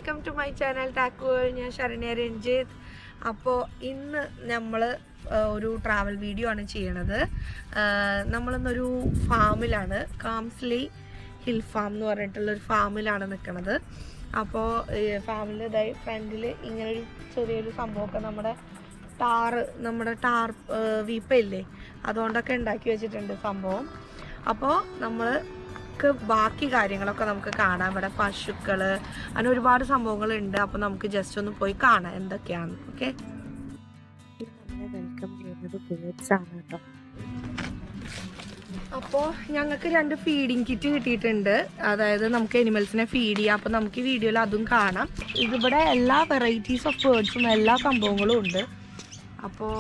Welcome to my channel ടാക്കുകൾ. ഞാൻ ശരണ്യ രഞ്ജിത്ത്. അപ്പോൾ ഇന്ന് നമ്മൾ ഒരു ട്രാവൽ വീഡിയോ ആണ് ചെയ്യണത്. നമ്മളിന്നൊരു ഫാമിലാണ്, കാംസ്ലി ഹിൽ ഫാം എന്ന് പറഞ്ഞിട്ടുള്ളൊരു ഫാമിലാണ് നിൽക്കുന്നത്. അപ്പോൾ ഫാമിൽ ഇതായി ഫ്രണ്ടിൽ ഇങ്ങനൊരു ചെറിയൊരു സംഭവമൊക്കെ നമ്മുടെ ടാർ വീപ്പയില്ലേ, അതുകൊണ്ടൊക്കെ ഉണ്ടാക്കി വെച്ചിട്ടുണ്ട് സംഭവം. അപ്പോൾ നമ്മൾ ബാക്കി കാര്യങ്ങളൊക്കെ നമുക്ക് കാണാം. ഇവിടെ പശുക്കൾ, അങ്ങനെ ഒരുപാട് സംഭവങ്ങളുണ്ട്. അപ്പോൾ നമുക്ക് ജസ്റ്റ് ഒന്ന് പോയി കാണാം എന്തൊക്കെയാണ്. ഓക്കെ, നമ്മളെ വെൽക്കം ചെയ്യുന്നത് ബേർഡ്സ് ആണ് കേട്ടോ. അപ്പോൾ ഞങ്ങൾക്ക് 2 ഫീഡിങ് കിറ്റ് കിട്ടിയിട്ടുണ്ട്. അതായത് നമുക്ക് എനിമൽസിനെ ഫീഡ് ചെയ്യാം. അപ്പോൾ നമുക്ക് ഈ വീഡിയോയിൽ അതും കാണാം. ഇതിവിടെ എല്ലാ വെറൈറ്റീസ് ഓഫ് ബേർഡ്സും എല്ലാ സംഭവങ്ങളും ഉണ്ട്. അപ്പോൾ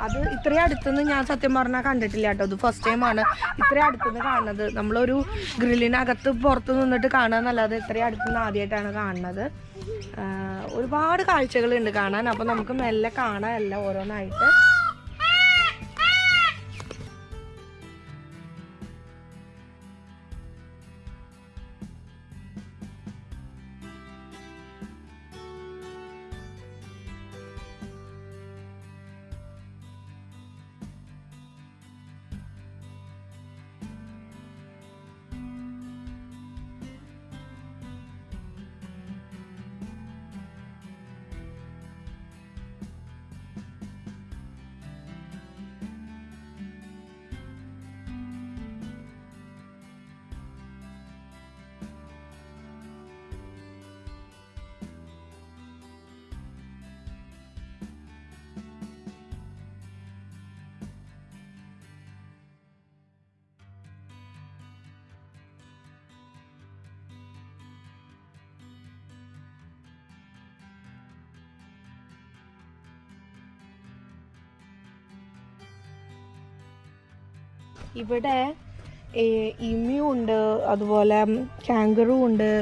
അത് ഇത്രയും അടുത്തുനിന്ന് ഞാൻ സത്യം പറഞ്ഞാൽ കണ്ടിട്ടില്ല കേട്ടോ. ഇത് ഫസ്റ്റ് ടൈമാണ് ഇത്രയും അടുത്തുനിന്ന് കാണുന്നത്. നമ്മളൊരു ഗ്രില്ലിനകത്ത് പുറത്ത് നിന്നിട്ട് കാണുക എന്നല്ലാതെ ഇത്രയും അടുത്തുനിന്ന് ആദ്യമായിട്ടാണ് കാണുന്നത്. ഒരുപാട് കാഴ്ചകളുണ്ട് കാണാൻ. അപ്പോൾ നമുക്ക് മെല്ലെ കാണാം എല്ലാം ഓരോന്നായിട്ട്. ഇവിടെ ഇമ്യു ഉണ്ട്, അതുപോലെ കാങ്കറു ഉണ്ട്,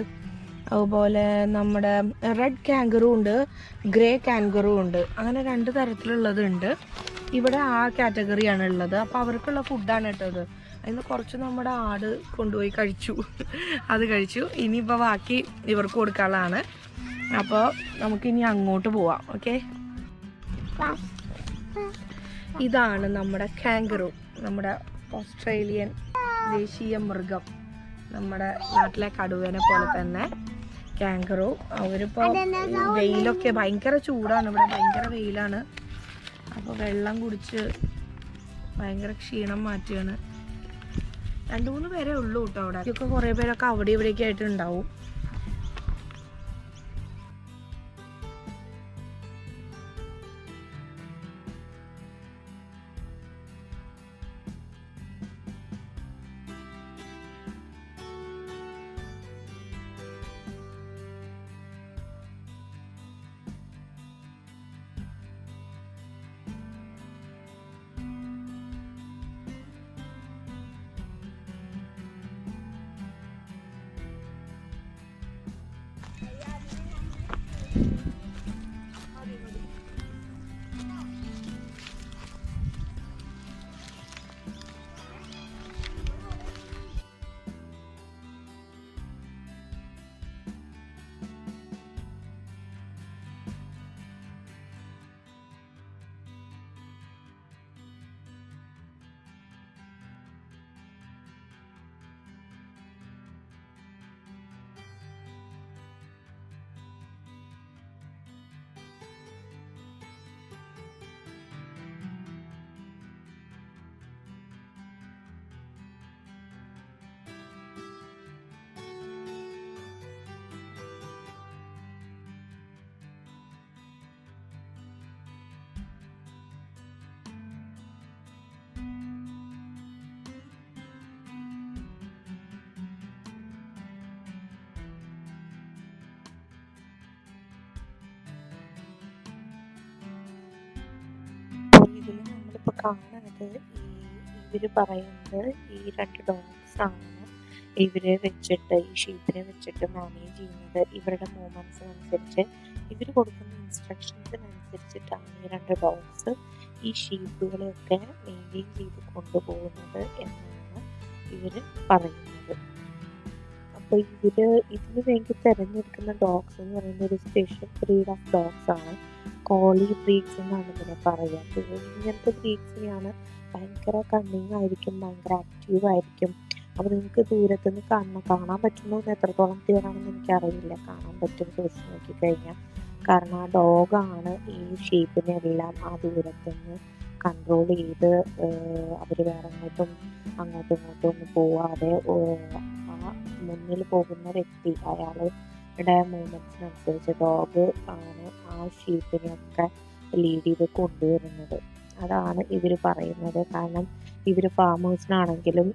അതുപോലെ നമ്മുടെ റെഡ് കാങ്കറു ഉണ്ട്, ഗ്രേ കാങ്കറു ഉണ്ട്. അങ്ങനെ 2 തരത്തിലുള്ളതുണ്ട്. ഇവിടെ ആ കാറ്റഗറിയാണ് ഉള്ളത്. അപ്പോൾ അവർക്കുള്ള ഫുഡാണ് കേട്ടത്. അതിന് കുറച്ച് നമ്മുടെ ആട് കൊണ്ടുപോയി കഴിച്ചു. അത് കഴിച്ചു. ഇനിയിപ്പോൾ ബാക്കി ഇവർക്ക് കൊടുക്കാനുള്ളതാണ്. അപ്പോൾ നമുക്കിനി അങ്ങോട്ട് പോവാം. ഓക്കെ, ഇതാണ് നമ്മുടെ കാങ്കറു, നമ്മുടെ ഓസ്ട്രേലിയൻ ദേശീയ മൃഗം, നമ്മുടെ നാട്ടിലെ കടുവേനെ പോലെ തന്നെ കാങ്കറു. അവരിപ്പോൾ വെയിലൊക്കെ ഭയങ്കര ചൂടാണ്, ഇവിടെ ഭയങ്കര വെയിലാണ്. അപ്പോൾ വെള്ളം കുടിച്ച് ഭയങ്കര ക്ഷീണം മാറ്റുകയാണ്. 2-3 പേരേ ഉള്ളൂ കേട്ടോ അവിടെ. ഇതൊക്കെ കുറേ പേരൊക്കെ അവിടെ ഇവിടെയൊക്കെ ആയിട്ട് ഉണ്ടാവും. ഇതിൽ നമ്മളിപ്പോൾ കാണുന്നത് ഇവര് പറയുന്നത് ഈ 2 ഡോഗ്സ് ആണ് ഇവരെ വെച്ചിട്ട്, ഈ ഷീപ്പിനെ വെച്ചിട്ട് മാനേജ് ചെയ്യുന്നത്. ഇവരുടെ മൂവ്മെന്റ്സ് അനുസരിച്ച്, ഇവർ കൊടുക്കുന്ന ഇൻസ്ട്രക്ഷൻസിനനുസരിച്ചിട്ടാണ് ഈ 2 ഡോഗ്സ് ഈ ഷീപ്പുകളെയൊക്കെ മെയിൻറ്റെയിൻ ചെയ്ത് കൊണ്ടുപോകുന്നത് എന്നാണ് ഇവർ പറയുന്നത്. അപ്പോൾ ഇതിന് വേണ്ടി തിരഞ്ഞെടുക്കുന്ന ഡോഗ്സ് എന്ന് പറയുന്ന ഒരു സ്പെഷ്യൽ ബ്രീഡ് ഓഫ് ഡോഗ്സ് ആണ്. കോളി ബ്രീഡ്സ് എന്നാണ് ഇതിനെ പറയുക. അപ്പോൾ ഇങ്ങനത്തെ ബ്രീഡ്സിനെയാണ് ഭയങ്കര കണ്ണിങ് ആയിരിക്കും, ഭയങ്കര ആക്റ്റീവ് ആയിരിക്കും. അപ്പോൾ നിങ്ങൾക്ക് ദൂരത്തുനിന്ന് കാണാൻ പറ്റുമോ എന്ന് എത്രത്തോളം ക്ലിയർ ആണെന്ന് എനിക്കറിയില്ല. കാണാൻ പറ്റും ചോദിച്ച് നോക്കിക്കഴിഞ്ഞാൽ. കാരണം ആ ഡോഗാണ് ഈ ഷീപ്പിനെല്ലാം ആ ദൂരത്തുനിന്ന് കൺട്രോൾ ചെയ്ത് അവർ വേറെ അങ്ങോട്ടും ഇങ്ങോട്ടും ഒന്നും പോവാതെ ആ മുന്നിൽ പോകുന്ന വ്യക്തി അയാളുടെ മൂവ്മെൻറ്റ്സിനനുസരിച്ച് ഡോഗ് ആണ് ആ ഷീപ്പിനെയൊക്കെ ലീഡ് ചെയ്ത് കൊണ്ടുവരുന്നത്. അതാണ് ഇവർ പറയുന്നത്. കാരണം ഇവർ ഫാമേഴ്സിനാണെങ്കിലും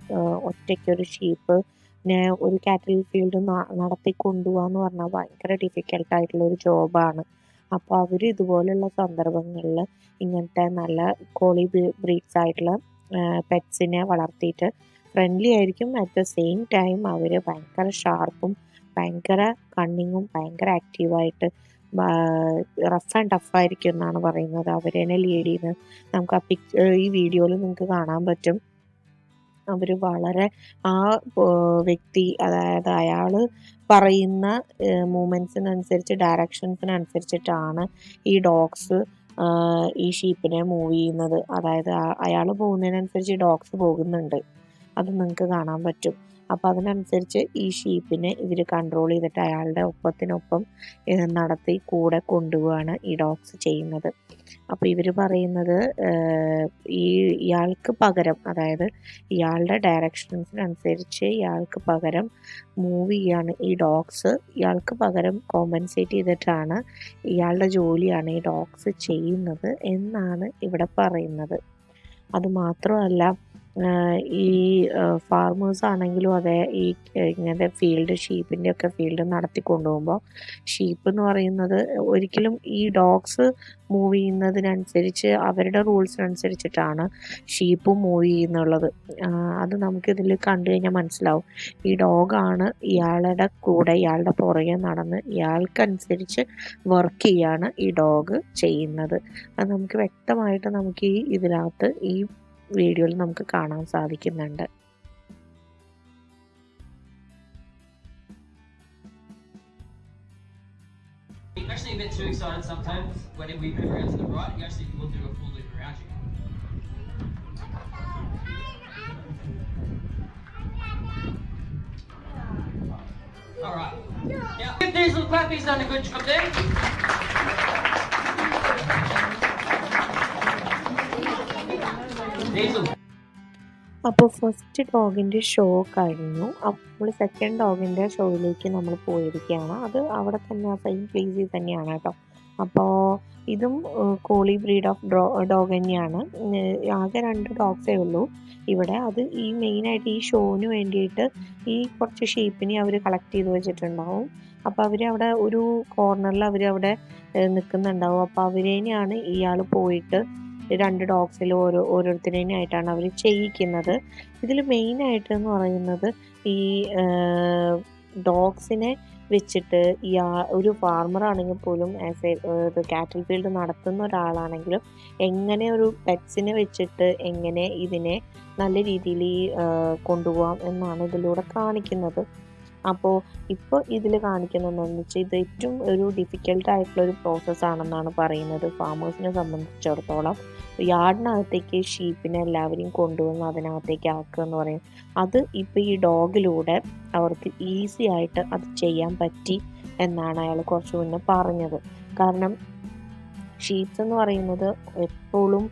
ഒറ്റയ്ക്കൊരു ഷീപ്പിനെ ഒരു കാറ്റൽ ഫീൽഡ് നടത്തി കൊണ്ടുപോകാന്ന് പറഞ്ഞാൽ ഭയങ്കര ഡിഫിക്കൽട്ടായിട്ടുള്ളൊരു ജോബാണ്. അപ്പോൾ അവർ ഇതുപോലുള്ള സന്ദർഭങ്ങളിൽ ഇങ്ങനത്തെ നല്ല കോളി ബ്രീഡ്സ് ആയിട്ടുള്ള പെറ്റ്സിനെ വളർത്തിയിട്ട് ഫ്രണ്ട്ലി ആയിരിക്കും. അറ്റ് ദ സെയിം ടൈം അവർ ഭയങ്കര ഷാർപ്പും ഭയങ്കര കണ്ണിങ്ങും ഭയങ്കര ആക്റ്റീവായിട്ട് റഫ് ആൻഡ് ടഫ് ആയിരിക്കും എന്നാണ് പറയുന്നത്. അവരെന്നെ ലീഡ് ചെയ്യുന്നത് നമുക്ക് ഈ വീഡിയോയിൽ നിങ്ങൾക്ക് കാണാൻ പറ്റും. അവർ വളരെ ആ വ്യക്തി, അതായത് അയാൾ പറയുന്ന മൂവ്മെൻറ്റ്സിനനുസരിച്ച് ഡയറക്ഷൻസിനനുസരിച്ചിട്ടാണ് ഈ ഡോഗ്സ് ഈ ഷീപ്പിനെ മൂവ് ചെയ്യുന്നത്. അതായത് അയാൾ പോകുന്നതിനനുസരിച്ച് ഡോഗ്സ് പോകുന്നുണ്ട്, അത് നിങ്ങൾക്ക് കാണാൻ പറ്റും. അപ്പോൾ അതിനനുസരിച്ച് ഈ ഷീപ്പിനെ ഇവർ കൺട്രോൾ ചെയ്തിട്ട് അയാളുടെ ഒപ്പത്തിനൊപ്പം നടത്തി കൂടെ കൊണ്ടുപോവാണ് ഈ ഡോഗ്സ് ചെയ്യുന്നത്. അപ്പോൾ ഇവർ പറയുന്നത് ഇയാൾക്ക് പകരം, അതായത് ഇയാളുടെ ഡയറക്ഷൻസിനനുസരിച്ച് ഇയാൾക്ക് പകരം മൂവ് ചെയ്യാണ് ഈ ഡോഗ്സ്. ഇയാൾക്ക് പകരം കോമ്പൻസേറ്റ് ചെയ്തിട്ടാണ് ഇയാളുടെ ജോലിയാണ് ഈ ഡോഗ്സ് ചെയ്യുന്നത് എന്നാണ് ഇവിടെ പറയുന്നത്. അതുമാത്രമല്ല, ഈ ഫാർമേഴ്സ് ആണെങ്കിലും അതെ, ഈ ഇങ്ങനത്തെ ഷീപ്പിൻ്റെ ഒക്കെ ഫീൽഡ് നടത്തി കൊണ്ടുപോകുമ്പോൾ ഷീപ്പ് എന്ന് പറയുന്നത് ഒരിക്കലും ഈ ഡോഗ്സ് മൂവ് ചെയ്യുന്നതിനനുസരിച്ച് അവരുടെ റൂൾസിനനുസരിച്ചിട്ടാണ് ഷീപ്പ് മൂവ് ചെയ്യുന്നുള്ളത്. അത് നമുക്കിതിൽ കണ്ടു കഴിഞ്ഞാൽ മനസ്സിലാവും. ഈ ഡോഗാണ് ഇയാളുടെ കൂടെ, ഇയാളുടെ പുറകെ നടന്ന് ഇയാൾക്കനുസരിച്ച് വർക്ക് ചെയ്യാണ് ഈ ഡോഗ് ചെയ്യുന്നത്. അത് നമുക്ക് വ്യക്തമായിട്ട് നമുക്ക് ഇതിനകത്ത് ഈ വീഡിയോയിൽ നമുക്ക് കാണാൻ സാധിക്കുന്നുണ്ട്. You can actually get too excited sometimes when we move around to the right. You actually will do a full loop around you. All right. Now, give these little clappies done a good job there. അപ്പോൾ first ഡോഗിൻ്റെ show കഴിഞ്ഞു. അപ്പോൾ second ഡോഗിൻ്റെ ഷോയിലേക്ക് നമ്മൾ പോയിരിക്കുകയാണ്. അത് അവിടെ തന്നെ same പ്ലേസിൽ തന്നെയാണ് കേട്ടോ. അപ്പോൾ ഇതും കോളി ബ്രീഡ് ഓഫ് ഡോഗ് തന്നെയാണ്. ആകെ 2 ഡോഗ്സേ ഉള്ളൂ ഇവിടെ. അത് ഈ മെയിനായിട്ട് ഈ ഷോന് വേണ്ടിയിട്ട് ഈ കുറച്ച് ഷീപ്പിനെ അവർ കളക്ട് ചെയ്ത് വെച്ചിട്ടുണ്ടാവും. അപ്പോൾ അവർ അവിടെ ഒരു കോർണറിൽ അവരവിടെ നിൽക്കുന്നുണ്ടാവും. അപ്പോൾ അവരേനെയാണ് ഇയാൾ പോയിട്ട് 2 ഡോഗ്സിൽ ഓരോരുത്തരേനായിട്ടാണ് അവർ ചെയ്യിക്കുന്നത്. ഇതിൽ മെയിനായിട്ട് എന്ന് പറയുന്നത് ഈ ഡോഗ്സിനെ വെച്ചിട്ട് ഒരു ഫാർമർ ആണെങ്കിൽ പോലും കാറ്റൽ ഫീൽഡ് നടത്തുന്ന ഒരാളാണെങ്കിലും എങ്ങനെ ഒരു പെറ്റ്സിനെ വെച്ചിട്ട് എങ്ങനെ ഇതിനെ നല്ല രീതിയിൽ കൊണ്ടുപോകാം എന്നാണ് ഇതിലൂടെ കാണിക്കുന്നത്. അപ്പോൾ ഇപ്പോൾ ഇതിൽ കാണിക്കുന്നതെന്ന് വെച്ചാൽ ഇത് ഏറ്റവും ഒരു ഡിഫിക്കൽട്ടായിട്ടുള്ളൊരു പ്രോസസ്സാണെന്നാണ് പറയുന്നത്. ഫാമേഴ്സിനെ സംബന്ധിച്ചിടത്തോളം യാർഡിനകത്തേക്ക് ഷീപ്പിനെ എല്ലാവരെയും കൊണ്ടുവന്ന് അതിനകത്തേക്ക് ആക്കുക എന്ന് പറയും. അത് ഇപ്പോൾ ഈ ഡോഗിലൂടെ അവർക്ക് ഈസി ആയിട്ട് അത് ചെയ്യാൻ പറ്റി എന്നാണ് അയാൾ കുറച്ച് മുന്നേ പറഞ്ഞത്. കാരണം ഷീപ്സ് എന്ന് പറയുന്നത് എപ്പോഴും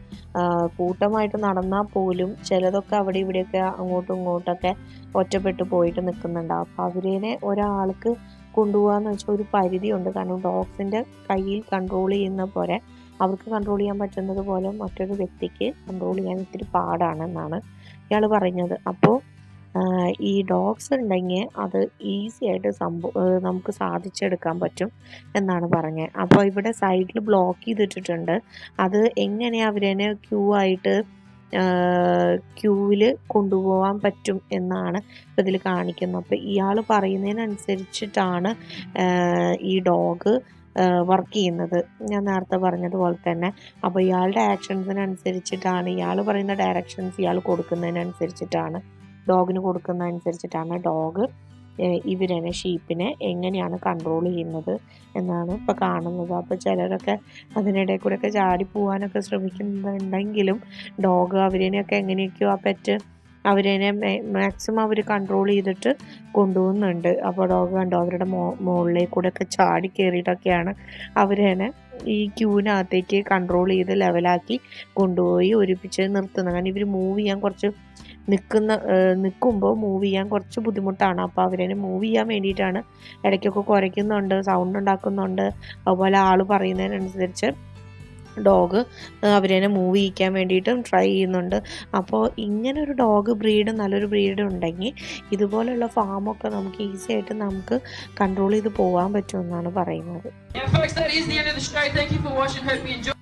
കൂട്ടമായിട്ട് നടന്നാൽ പോലും ചിലതൊക്കെ അവിടെ ഇവിടെയൊക്കെ അങ്ങോട്ടും ഇങ്ങോട്ടൊക്കെ ഒറ്റപ്പെട്ട് പോയിട്ട് നിൽക്കുന്നുണ്ടാവും. അപ്പോൾ അവരെ ഒരാൾക്ക് കൊണ്ടുപോകാന്ന് വെച്ചാൽ ഒരു പരിധിയുണ്ട്. കാരണം ഡോഗ്സിൻ്റെ കയ്യിൽ കൺട്രോൾ ചെയ്യുന്ന പോലെ അവർക്ക് കൺട്രോൾ ചെയ്യാൻ പറ്റുന്നത് പോലെ മറ്റൊരു വ്യക്തിക്ക് കൺട്രോൾ ചെയ്യാൻ ഇത്തിരി പാടാണെന്നാണ് ഇയാൾ പറഞ്ഞത്. അപ്പോൾ ഈ ഡോഗ്സ് ഉണ്ടെങ്കിൽ അത് ഈസി ആയിട്ട് നമുക്ക് സാധിച്ചെടുക്കാൻ പറ്റും എന്നാണ് പറഞ്ഞത്. അപ്പോൾ ഇവിടെ സൈഡിൽ ബ്ലോക്ക് ചെയ്തിട്ടിട്ടുണ്ട്. അത് എങ്ങനെ അവരെ ക്യൂവിൽ കൊണ്ടുപോകാൻ പറ്റും എന്നാണ് ഇപ്പോൾ ഇതിൽ കാണിക്കുന്നത്. അപ്പോൾ ഇയാൾ പറയുന്നതിനനുസരിച്ചിട്ടാണ് ഈ ഡോഗ് വർക്ക് ചെയ്യുന്നത്, ഞാൻ നേരത്തെ പറഞ്ഞതുപോലെ തന്നെ. അപ്പോൾ ഇയാളുടെ ആക്ഷൻസിനനുസരിച്ചിട്ടാണ്, ഇയാൾ പറയുന്ന ഡയറക്ഷൻസ് ഇയാൾ കൊടുക്കുന്നതിനനുസരിച്ചിട്ടാണ്, ഡോഗിന് കൊടുക്കുന്നതനുസരിച്ചിട്ടാണ് ഡോഗ് ഇവരെന്നെ ഷീപ്പിനെ എങ്ങനെയാണ് കൺട്രോൾ ചെയ്യുന്നത് എന്നാണ് ഇപ്പോൾ കാണുന്നത്. അപ്പോൾ ചിലരൊക്കെ അതിനിടയിൽ കൂടെയൊക്കെ ചാടി പോകാനൊക്കെ ശ്രമിക്കുന്നുണ്ടെങ്കിലും ഡോഗ് അവരെയൊക്കെ എങ്ങനെയൊക്കെയോ ആ പെറ്റ് അവരെ മാക്സിമം അവർ കൺട്രോൾ ചെയ്തിട്ട് കൊണ്ടുപോകുന്നുണ്ട്. അപ്പോൾ ഡോഗ് കണ്ടോ അവരുടെ മുകളിലേക്ക് കൂടെയൊക്കെ ചാടി കയറിയിട്ടൊക്കെയാണ് അവരെന്നെ ഈ ക്യൂവിനകത്തേക്ക് കൺട്രോൾ ചെയ്ത് ലെവലാക്കി കൊണ്ടുപോയി ഒരുമിച്ച് നിർത്തുന്നത്. കാരണം ഇവർ മൂവ് ചെയ്യാൻ കുറച്ച് നിൽക്കുമ്പോൾ മൂവ് ചെയ്യാൻ കുറച്ച് ബുദ്ധിമുട്ടാണ്. അപ്പോൾ അവരെ മൂവ് ചെയ്യാൻ വേണ്ടിയിട്ടാണ് ഇടയ്ക്കൊക്കെ കുരയ്ക്കുന്നുണ്ട്, സൗണ്ട് ഉണ്ടാക്കുന്നുണ്ട്. അതുപോലെ ആൾ പറയുന്നതിനനുസരിച്ച് ഡോഗ് അവരെ മൂവ് ചെയ്യിക്കാൻ വേണ്ടിയിട്ടും ട്രൈ ചെയ്യുന്നുണ്ട്. അപ്പോൾ ഇങ്ങനെ ഒരു ഡോഗ് ബ്രീഡ് നല്ലൊരു ബ്രീഡ് ഉണ്ടെങ്കിൽ ഇതുപോലുള്ള ഫാമൊക്കെ നമുക്ക് ഈസി ആയിട്ട് നമുക്ക് കൺട്രോൾ ചെയ്ത് പോകാൻ പറ്റുമെന്നാണ് പറയുന്നത്. Yeah, folks, that is the end of the show. Thank you for watching. Hope you enjoyed.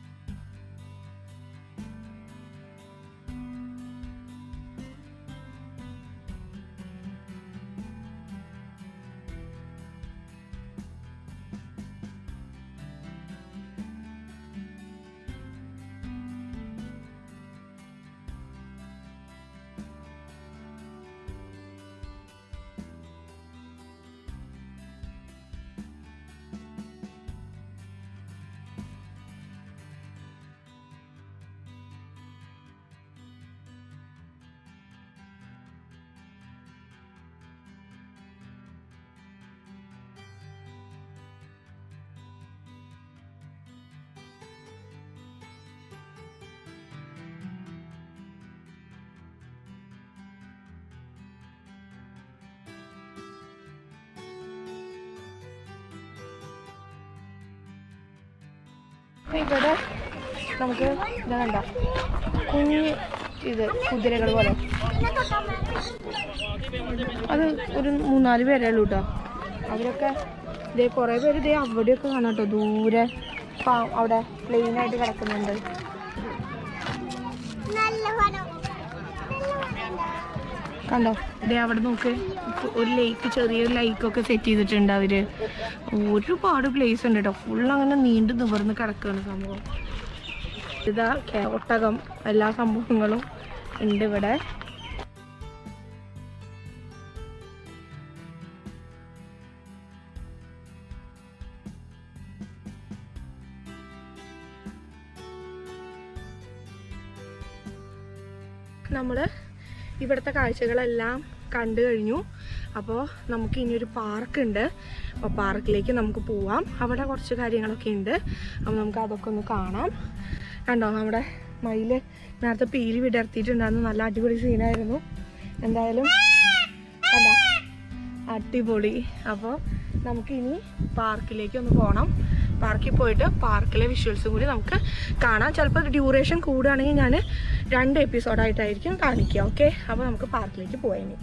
ഇവിടെ നമുക്ക് ഇതാ കണ്ട കുഞ്ഞ് ഇത് കുതിരകൾ പോലെ അത് ഒരു 3-4 പേരേ ഉള്ളൂ കേട്ടോ. അവരൊക്കെ ഇതേ കുറേ പേര് ഇതേ അവിടെയൊക്കെ കാണാം കേട്ടോ, ദൂരെ അവിടെ പ്ലെയിനായിട്ട് കിടക്കുന്നുണ്ട്. കണ്ടോ ഇതേ അവിടെ നോക്ക്, ഒരു ലേക്ക്, ചെറിയൊരു ലൈക്കൊക്കെ സെറ്റ് ചെയ്തിട്ടുണ്ട് അവര്. ഒരുപാട് പ്ലേസ് ഉണ്ട് കേട്ടോ, ഫുൾ അങ്ങനെ നീണ്ടു നിവർന്ന് കിടക്കുകയാണ് സംഭവം. ഇതാ ഒട്ടകം, എല്ലാ സംഭവങ്ങളും ഉണ്ട് ഇവിടെ. നമ്മൾ ഇവിടുത്തെ കാഴ്ചകളെല്ലാം കണ്ടു കഴിഞ്ഞു. അപ്പോൾ നമുക്ക് ഇനിയൊരു പാർക്കുണ്ട്, അപ്പോൾ പാർക്കിലേക്ക് നമുക്ക് പോവാം. അവിടെ കുറച്ച് കാര്യങ്ങളൊക്കെ ഉണ്ട്, അപ്പോൾ നമുക്ക് അതൊക്കെ ഒന്ന് കാണാം. കണ്ടോ നമ്മുടെ മയിൽ നേരത്തെ പീലി വിടർത്തിയിട്ടുണ്ടായിരുന്നു, നല്ല അടിപൊളി സീനായിരുന്നു. എന്തായാലും കണ്ടോ അടിപൊളി. അപ്പോൾ നമുക്കിനി പാർക്കിലേക്ക് ഒന്ന് പോകണം. പാർക്കിൽ പോയിട്ട് പാർക്കിലെ വിഷ്വൽസും കൂടി നമുക്ക് കാണാം. ചിലപ്പോൾ ഡ്യൂറേഷൻ കൂടുകയാണെങ്കിൽ ഞാൻ 2 എപ്പിസോഡായിട്ടായിരിക്കും കാണിക്കുക. ഓക്കെ, അപ്പോൾ നമുക്ക് പാർക്കിലേക്ക് പോയേനെ.